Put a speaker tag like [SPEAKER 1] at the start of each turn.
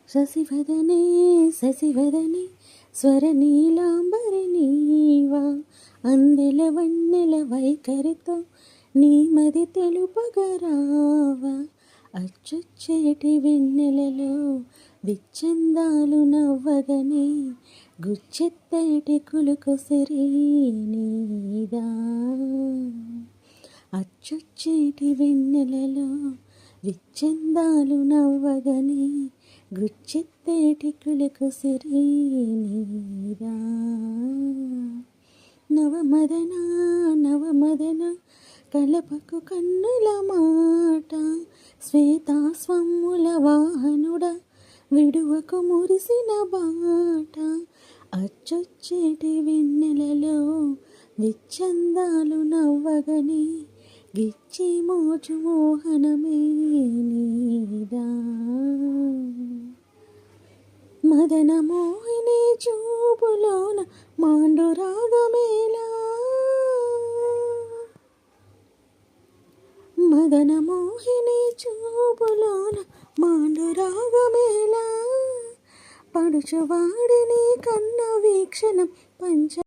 [SPEAKER 1] శశివదనే శశివదనే స్వరనీలాంబరి నీవా అందెల వన్నెల వైఖరితో నీ మది తెలుపగరావా అచ్చొచ్చేటి వెన్నెలలో విచ్చెందాలు నవ్వగనే గుచ్చెత్తటి కులుకొసరి నీదా అచ్చొచ్చేటి వెన్నెలలో విచ్చెందాలు నవ్వగనే గుచ్చెత్తేటి కులుకొసరి నీదా నవమదన నవమదన కలపకు కన్నుల మాట శ్వేతాస్వమ్ముల వాహనుడ విడువకు మురిసిన బాట అచ్చొచ్చేటి వెన్నెలలో విచ్చెందాలు నవ్వగనే గిచ్చి మోజు మోహనమే నీదా మదన మోహిని చూపులోన మాండు రాగమేలా మదన మోహిని చూపులోన మాండు రాగమేలా పడుచువాడిని కన్న వీక్షణం పంచ